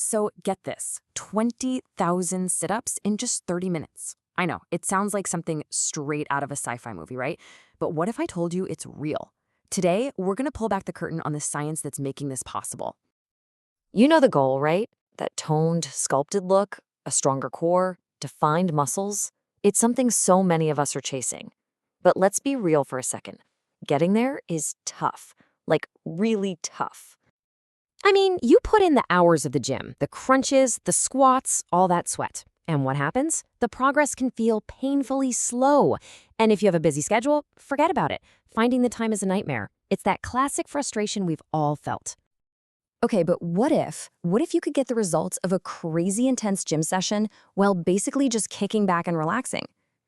So get this, 20,000 sit-ups in just 30 minutes. I know, it sounds like something straight out of a sci-fi movie, right? But what if I told you it's real? Today, we're gonna pull back the curtain on the science that's making this possible. You know the goal, right? That toned, sculpted look, a stronger core, defined muscles. It's something so many of us are chasing. But let's be real for a second. Getting there is tough, like really tough. I mean, you put in the hours of the gym, the crunches, the squats, all that sweat. And what happens? The progress can feel painfully slow. And if you have a busy schedule, forget about it. Finding the time is a nightmare. It's that classic frustration we've all felt. Okay, but what if you could get the results of a crazy intense gym session while basically just kicking back and relaxing?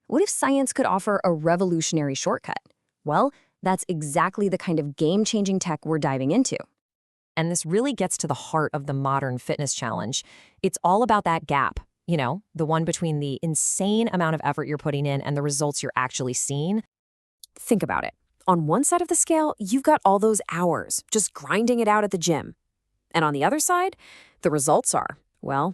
What if science could offer a revolutionary shortcut? Well, that's exactly the kind of game-changing tech we're diving into. And this really gets to the heart of the modern fitness challenge. It's all about that gap, the one between the insane amount of effort you're putting in and the results you're actually seeing. Think about it. On one side of the scale, you've got all those hours just grinding it out at the gym. And on the other side, the results are, well,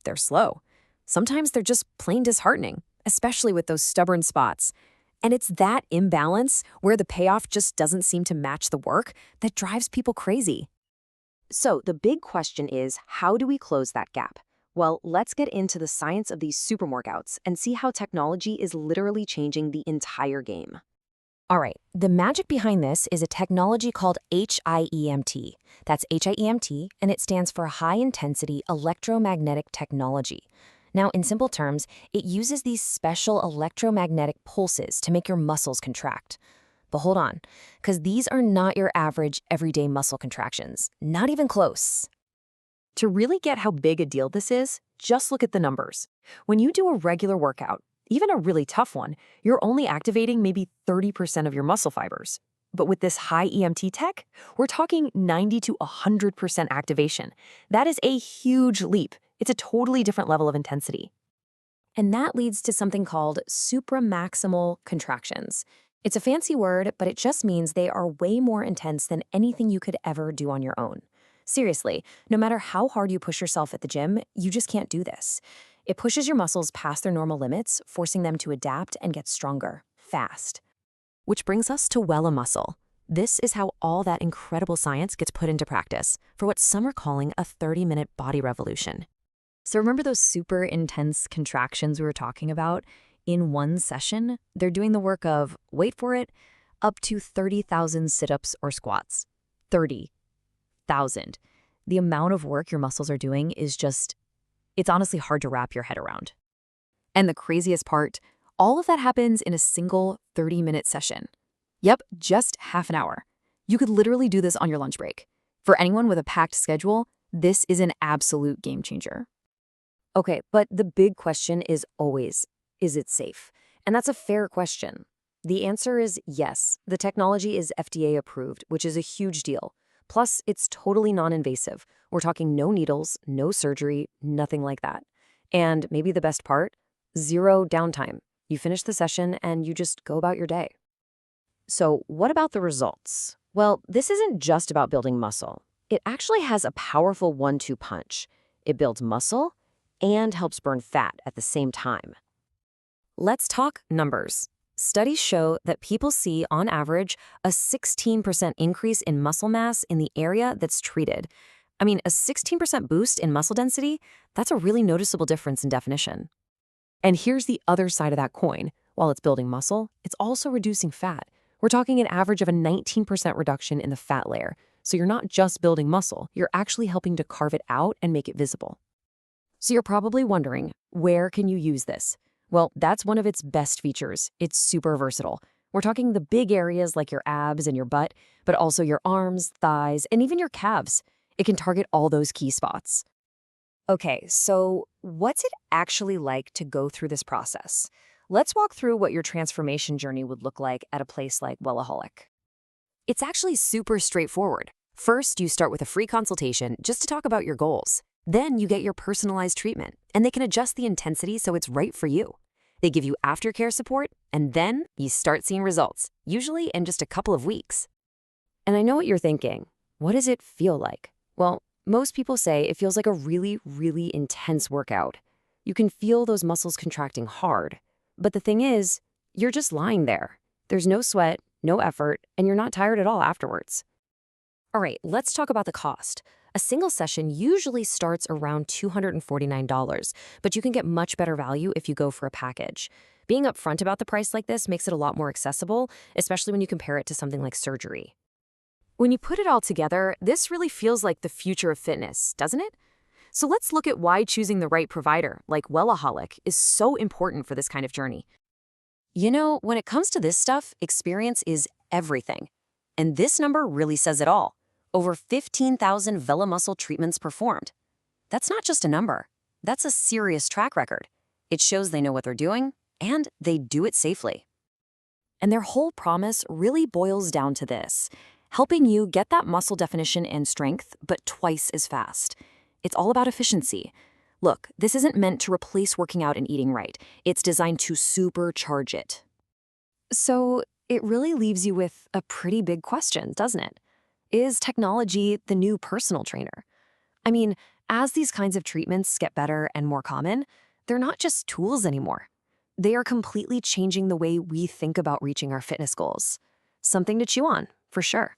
they're slow. Sometimes they're just plain disheartening, especially with those stubborn spots. And it's that imbalance where the payoff just doesn't seem to match the work that drives people crazy. So the big question is, how do we close that gap? Well, let's get into the science of these super workouts and see how technology is literally changing the entire game. All right, the magic behind this is a technology called HIEMT. That's HIEMT, and it stands for high-intensity electromagnetic technology. Now, in simple terms, it uses these special electromagnetic pulses to make your muscles contract. But hold on, because these are not your average everyday muscle contractions. Not even close. To really get how big a deal this is, just look at the numbers. When you do a regular workout, even a really tough one, you're only activating maybe 30% of your muscle fibers. But with this high EMT tech, we're talking 90 to 100% activation. That is a huge leap. It's a totally different level of intensity. And that leads to something called supramaximal contractions. It's a fancy word, but it just means they are way more intense than anything you could ever do on your own. Seriously, no matter how hard you push yourself at the gym, you just can't do this. It pushes your muscles past their normal limits, forcing them to adapt and get stronger, fast. Which brings us to Wella Muscle. This is how all that incredible science gets put into practice for what some are calling a 30-minute body revolution. So remember those super intense contractions we were talking about? In one session, they're doing the work of, wait for it, up to 30,000 sit-ups or squats. 30,000. The amount of work your muscles are doing is just, it's honestly hard to wrap your head around. And the craziest part, all of that happens in a single 30-minute session. Yep, just half an hour. You could literally do this on your lunch break. For anyone with a packed schedule, this is an absolute game changer. Okay, but the big question is always, is it safe? And that's a fair question. The answer is yes. The technology is FDA approved, which is a huge deal. Plus, it's totally non-invasive. We're talking no needles, no surgery, nothing like that. And maybe the best part, zero downtime. You finish the session and you just go about your day. So what about the results? Well, this isn't just about building muscle. It actually has a powerful 1-2 punch. It builds muscle and helps burn fat at the same time. Let's talk numbers. Studies show that people see, on average, a 16% increase in muscle mass in the area that's treated. I mean, a 16% boost in muscle density, that's a really noticeable difference in definition. And here's the other side of that coin. While it's building muscle, it's also reducing fat. We're talking an average of a 19% reduction in the fat layer. So you're not just building muscle, you're actually helping to carve it out and make it visible. So you're probably wondering, where can you use this? Well, that's one of its best features. It's super versatile. We're talking the big areas like your abs and your butt, but also your arms, thighs, and even your calves. It can target all those key spots. Okay, so what's it actually like to go through this process? Let's walk through what your transformation journey would look like at a place like Wellaholic. It's actually super straightforward. First, you start with a free consultation just to talk about your goals. Then you get your personalized treatment, and they can adjust the intensity so it's right for you. They give you aftercare support, and then you start seeing results, usually in just a couple of weeks. And I know what you're thinking. What does it feel like? Well, Most people say it feels like a really, really intense workout. You can feel those muscles contracting hard. But the thing is, you're just lying there. There's no sweat, no effort, and you're not tired at all afterwards. All right, let's talk about the cost. A single session usually starts around $249, but you can get much better value if you go for a package. Being upfront about the price like this makes it a lot more accessible, especially when you compare it to something like surgery. When you put it all together, this really feels like the future of fitness, doesn't it? So let's look at why choosing the right provider, like Wellaholic, is so important for this kind of journey. You know, when it comes to this stuff, experience is everything. And this number really says it all. Over 15,000 Velomuscle treatments performed. That's not just a number. That's a serious track record. It shows they know what they're doing, and they do it safely. And their whole promise really boils down to this: helping you get that muscle definition and strength, but twice as fast. It's all about efficiency. Look, this isn't meant to replace working out and eating right. It's designed to supercharge it. So it really leaves you with a pretty big question, doesn't it? Is technology the new personal trainer? I mean, as these kinds of treatments get better and more common, they're not just tools anymore. They are completely changing the way we think about reaching our fitness goals. Something to chew on, for sure.